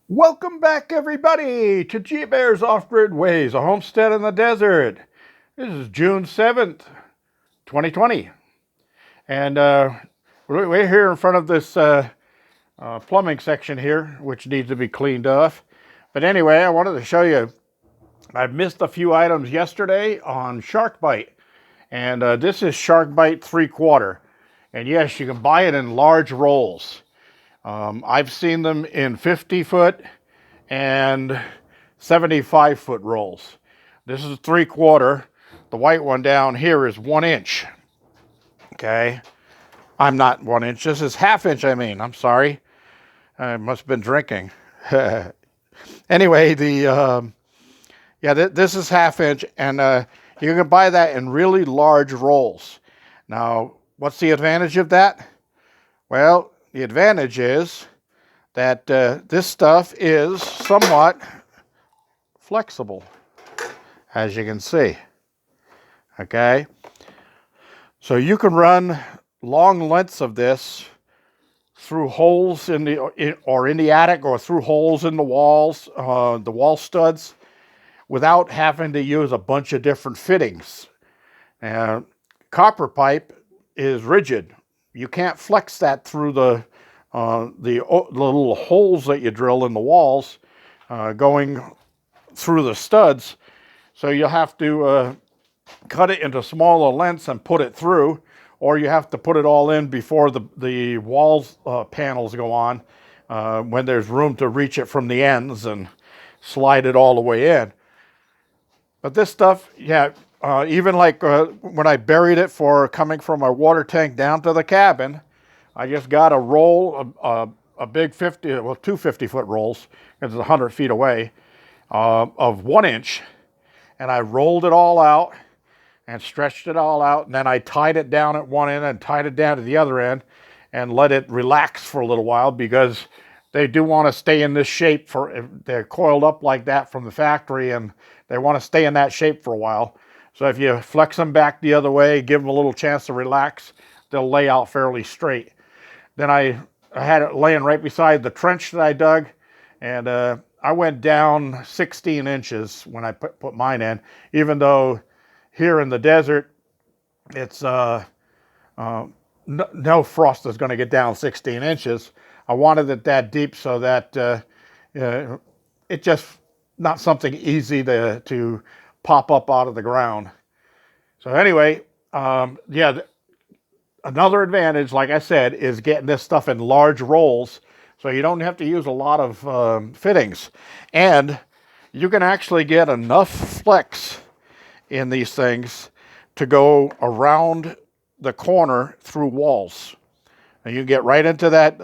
Welcome back, everybody, to G Bear's Off-Grid Ways, a homestead in the desert. This is June 7th, 2020. And we're here in front of this plumbing section here, which needs to be cleaned off. But anyway, I wanted to show you, I missed a few items yesterday on Sharkbite. And this is Sharkbite 3/4. And yes, you can buy it in large rolls. I've seen them in 50-foot and 75-foot rolls. This is 3/4. The white one down here is 1 inch. Okay. I'm not 1 inch. This is ½ inch, I mean. I'm sorry. I must have been drinking. Anyway, this is ½ inch, and you can buy that in really large rolls. Now, what's the advantage of that? Well, the advantage is that this stuff is somewhat flexible, as you can see. Okay, so you can run long lengths of this through holes in the attic, or through holes in the walls, the wall studs, without having to use a bunch of different fittings. Copper pipe is rigid. You can't flex that through the little holes that you drill in the walls, going through the studs. So you'll have to cut it into smaller lengths and put it through, or you have to put it all in before the walls panels go on, when there's room to reach it from the ends and slide it all the way in. But this stuff, yeah, even like when I buried it for coming from my water tank down to the cabin, I just got a roll, a big 2 50-foot rolls, because it's 100 feet away, of 1 inch, and I rolled it all out and stretched it all out, and then I tied it down at one end and tied it down to the other end and let it relax for a little while, because they do want to stay in this shape. They're coiled up like that from the factory, and they want to stay in that shape for a while. So if you flex them back the other way, give them a little chance to relax, they'll lay out fairly straight. Then I had it laying right beside the trench that I dug, and I went down 16 inches when I put mine in, even though here in the desert, it's no frost is going to get down 16 inches. I wanted it that deep so that it just not something easy to pop up out of the ground. So anyway, yeah, another advantage, like I said, is getting this stuff in large rolls, so you don't have to use a lot of fittings. And you can actually get enough flex in these things to go around the corner through walls. And you get right into that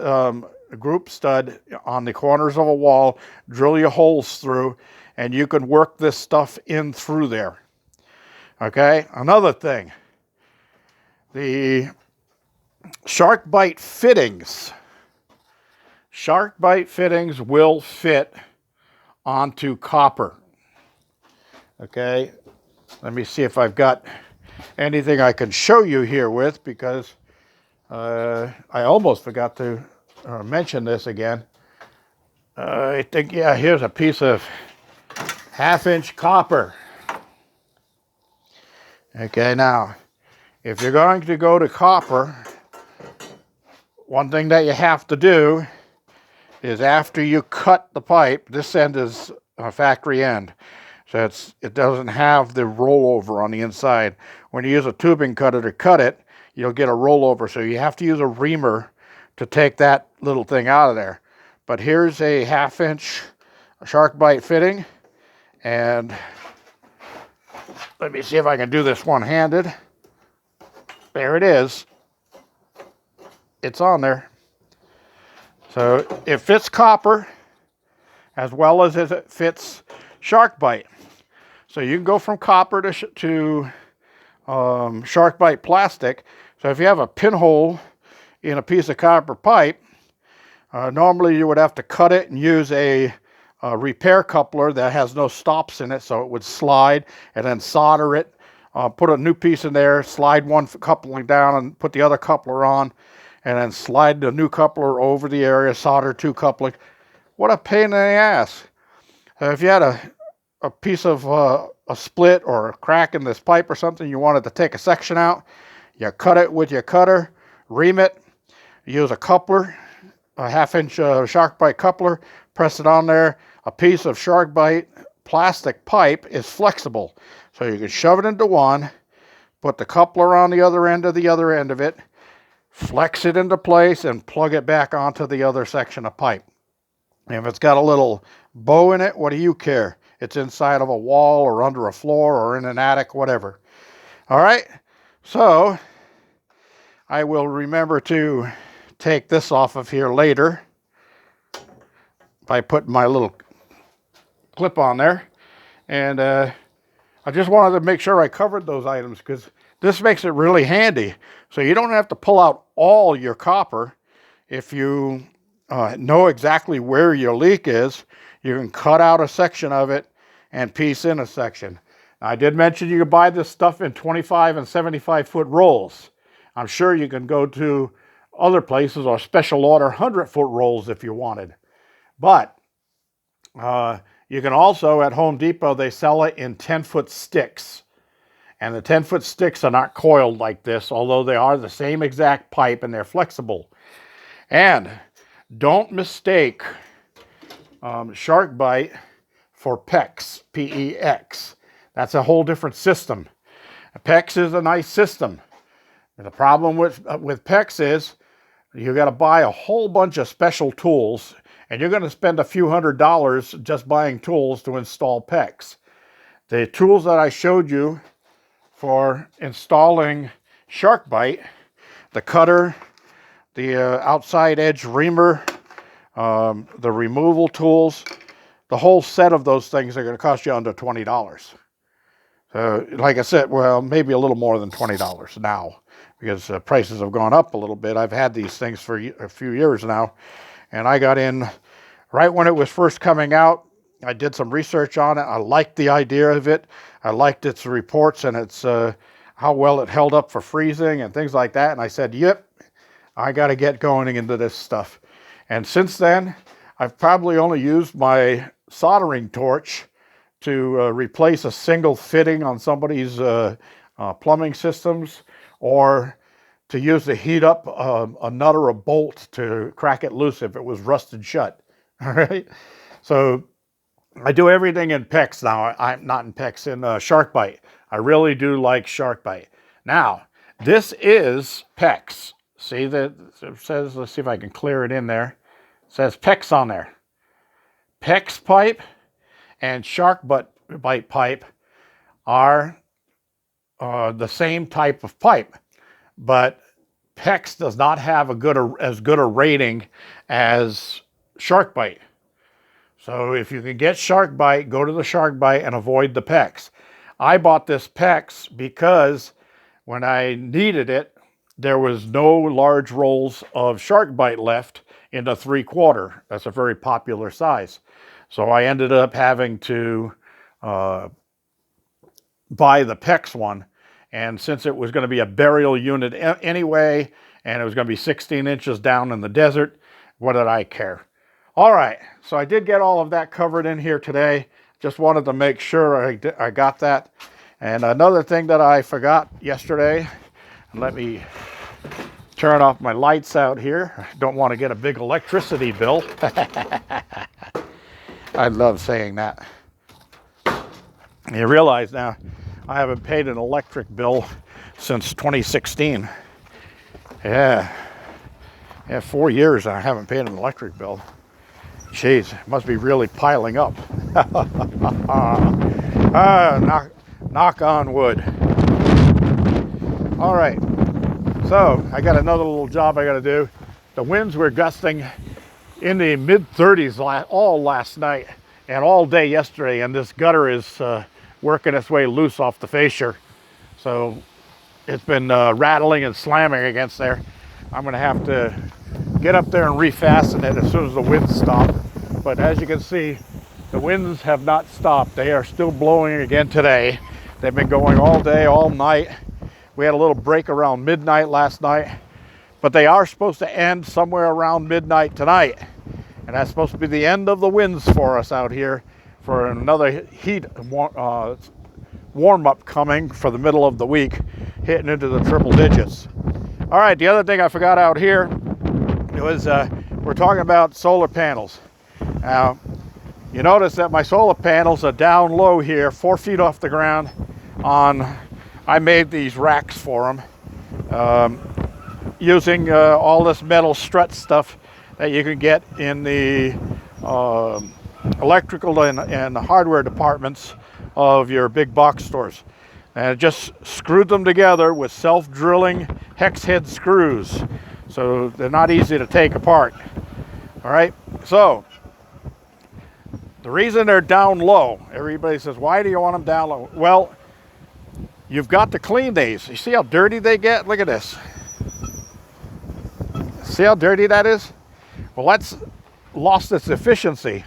group stud on the corners of a wall, drill your holes through, and you can work this stuff in through there. Okay, another thing, the Sharkbite fittings. Sharkbite fittings will fit onto copper. Okay, let me see if I've got anything I can show you here with, because I almost forgot to mention this again. I think, yeah, here's a piece of ½ inch copper. Okay, now, if you're going to go to copper, one thing that you have to do is, after you cut the pipe, this end is a factory end, so it doesn't have the rollover on the inside. When you use a tubing cutter to cut it, you'll get a rollover, so you have to use a reamer to take that little thing out of there. But here's a ½ inch Sharkbite fitting, and let me see if I can do this one-handed. There it is. It's on there. So it fits copper as well as it fits Sharkbite. So you can go from copper to Sharkbite plastic. So if you have a pinhole in a piece of copper pipe, normally you would have to cut it and use a repair coupler that has no stops in it, so it would slide, and then solder it, put a new piece in there, slide one coupling down and put the other coupler on, and then slide the new coupler over the area, solder two coupling. What a pain in the ass. If you had a piece of a split or a crack in this pipe or something, you wanted to take a section out, you cut it with your cutter, ream it, use a coupler, a 1/2 inch Sharkbite coupler, press it on there. A piece of Sharkbite plastic pipe is flexible, so you can shove it into one, put the coupler on the other end of it, flex it into place, and plug it back onto the other section of pipe. And if it's got a little bow in it, what do you care? It's inside of a wall or under a floor or in an attic, whatever. All right, so I will remember to take this off of here later by putting my little clip on there. And I just wanted to make sure I covered those items because this makes it really handy. So you don't have to pull out all your copper. If you know exactly where your leak is, you can cut out a section of it and piece in a section. Now, I did mention you could buy this stuff in 25 and 75 foot rolls. I'm sure you can go to other places or special order 100-foot rolls if you wanted. But you can also, at Home Depot, they sell it in 10-foot sticks. And the 10-foot sticks are not coiled like this, although they are the same exact pipe and they're flexible. And don't mistake Sharkbite for PEX, P-E-X. That's a whole different system. PEX is a nice system. And the problem with PEX is you got to buy a whole bunch of special tools, and you're going to spend a few $100s just buying tools to install PEX. The tools that I showed you for installing Sharkbite, the cutter, the outside edge reamer, the removal tools, the whole set of those things are going to cost you under $20. Like I said, well, maybe a little more than $20 now because prices have gone up a little bit. I've had these things for a few years now, and I got in right when it was first coming out. I did some research on it. I liked the idea of it. I liked its reports and its how well it held up for freezing and things like that. And I said, yep, I got to get going into this stuff. And since then, I've probably only used my soldering torch to replace a single fitting on somebody's plumbing systems, or to use to heat up a nut or a bolt to crack it loose if it was rusted shut. All right. So I do everything in PEX now. I'm not in PEX, in Sharkbite. I really do like Sharkbite. Now, this is PEX. See that it says, let's see if I can clear it in there. It says PEX on there. PEX pipe and Sharkbite pipe are the same type of pipe, but PEX does not have as good a rating as Sharkbite. So if you can get Sharkbite, go to the Sharkbite and avoid the PEX. I bought this PEX because when I needed it, there was no large rolls of Sharkbite left in the 3/4. That's a very popular size. So I ended up having to buy the PEX one. And since it was going to be a burial unit anyway, and it was going to be 16 inches down in the desert, what did I care? All right, so I did get all of that covered in here today. Just wanted to make sure I got that. And another thing that I forgot yesterday, let me turn off my lights out here. I don't want to get a big electricity bill. I love saying that. You realize now, I haven't paid an electric bill since 2016. Yeah, 4 years I haven't paid an electric bill. Jeez, it must be really piling up. Knock on wood. All right, so I got another little job I got to do. The winds were gusting in the mid-30s all last night and all day yesterday, and this gutter is working its way loose off the fascia. So it's been rattling and slamming against there. I'm going to have to get up there and refasten it as soon as the winds stop. But as you can see, the winds have not stopped. They are still blowing again today. They've been going all day, all night. We had a little break around midnight last night, but they are supposed to end somewhere around midnight tonight. And And that's supposed to be the end of the winds for us out here for another heat warm-up coming for the middle of the week, hitting into the triple digits. All right, the other thing I forgot out here was we're talking about solar panels. Now, you notice that my solar panels are down low here, 4 feet off the ground. I made these racks for them using all this metal strut stuff that you can get in the electrical and hardware departments of your big box stores. And I just screwed them together with self-drilling hex head screws, so they're not easy to take apart. All right, so the reason they're down low, everybody says, why do you want them down low? Well, you've got to clean these. You see how dirty they get? Look at this. See how dirty that is? Well, that's lost its efficiency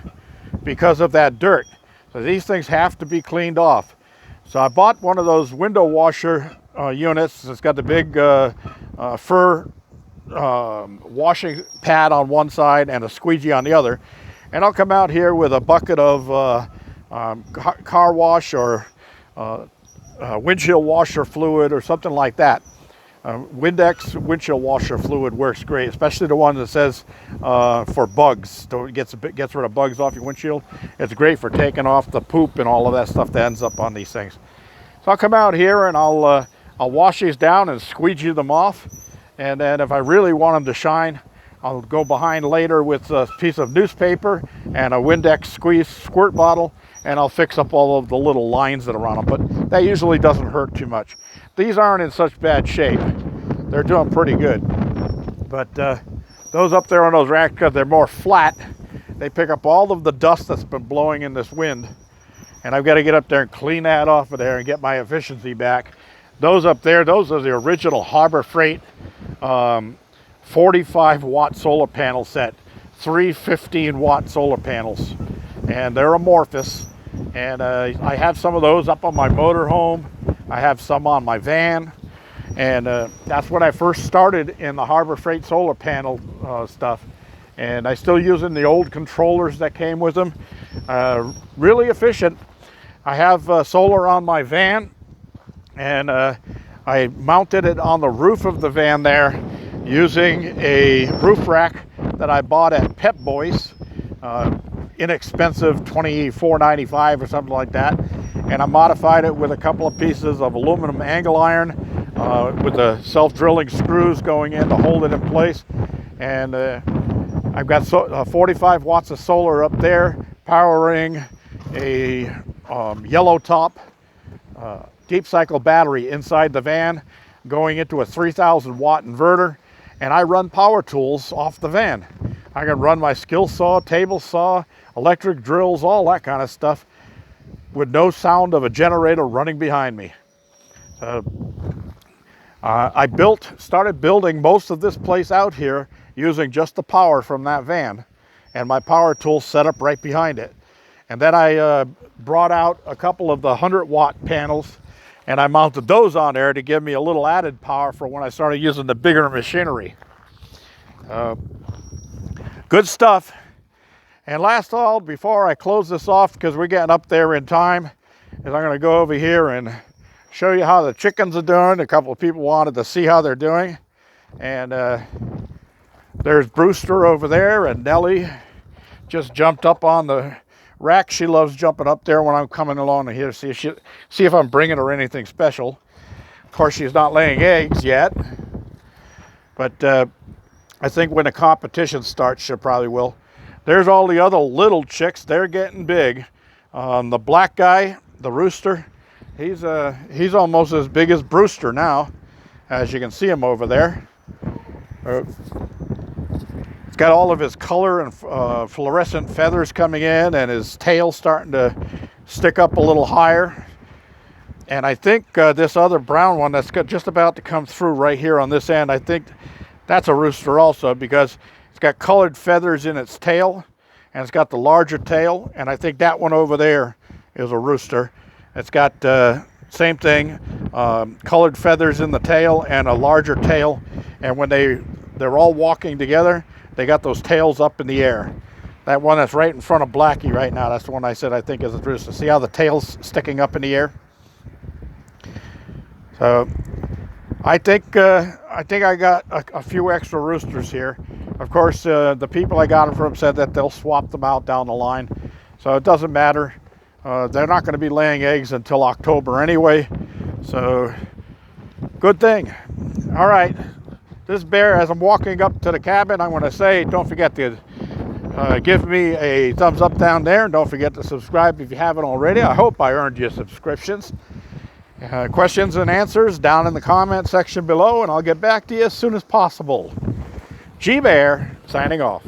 because of that dirt. So these things have to be cleaned off. So I bought one of those window washer units. It's got the big fur washing pad on one side and a squeegee on the other. And I'll come out here with a bucket of car wash or windshield washer fluid or something like that. Windex windshield washer fluid works great, especially the one that says for bugs. So it gets rid of bugs off your windshield. It's great for taking off the poop and all of that stuff that ends up on these things. So I'll come out here and I'll wash these down and squeegee them off. And then if I really want them to shine, I'll go behind later with a piece of newspaper and a Windex squirt bottle, and I'll fix up all of the little lines that are on them. But that usually doesn't hurt too much. These aren't in such bad shape. They're doing pretty good. But those up there on those racks, because they're more flat, they pick up all of the dust that's been blowing in this wind. And I've got to get up there and clean that off of there and get my efficiency back. Those up there, those are the original Harbor Freight 45 watt solar panel set. 3 15-watt solar panels. And they're amorphous. And I have some of those up on my motorhome. I have some on my van, and that's when I first started in the Harbor Freight solar panel stuff. And I still using the old controllers that came with them. Really efficient. I have solar on my van, and I mounted it on the roof of the van there using a roof rack that I bought at Pep Boys. Inexpensive, $24.95 or something like that. And I modified it with a couple of pieces of aluminum angle iron with the self-drilling screws going in to hold it in place. And I've got 45 watts of solar up there powering a yellow top deep cycle battery inside the van going into a 3,000 watt inverter. And I run power tools off the van. I can run my skill saw, table saw, electric drills, all that kind of stuff with no sound of a generator running behind me. I started building most of this place out here using just the power from that van and my power tool set up right behind it. And then I brought out a couple of the 100-watt panels and I mounted those on there to give me a little added power for when I started using the bigger machinery. Good stuff. And last of all, before I close this off, because we're getting up there in time, is I'm going to go over here and show you how the chickens are doing. A couple of people wanted to see how they're doing. And there's Brewster over there, and Nellie just jumped up on the rack. She loves jumping up there when I'm coming along here to see if I'm bringing her anything special. Of course, she's not laying eggs yet. But I think when the competition starts, she probably will. There's all the other little chicks. They're getting big. The black guy, the rooster, he's almost as big as Brewster now, as you can see him over there. He's got all of his color and fluorescent feathers coming in, and his tail starting to stick up a little higher. And I think this other brown one that's just about to come through right here on this end, I think that's a rooster also, because it's got colored feathers in its tail, and it's got the larger tail, and I think that one over there is a rooster. It's got same thing, colored feathers in the tail and a larger tail, and when they're all walking together, they got those tails up in the air. That one that's right in front of Blackie right now, that's the one I said I think is a rooster. See how the tail's sticking up in the air? So I think I got a few extra roosters here. Of course, the people I got them from said that they'll swap them out down the line. So it doesn't matter. They're not going to be laying eggs until October anyway. So good thing. All right. This bear, as I'm walking up to the cabin, I'm going to say, don't forget to give me a thumbs up down there. And don't forget to subscribe if you haven't already. I hope I earned you subscriptions. Questions and answers down in the comment section below, and I'll get back to you as soon as possible. G-Bear signing off.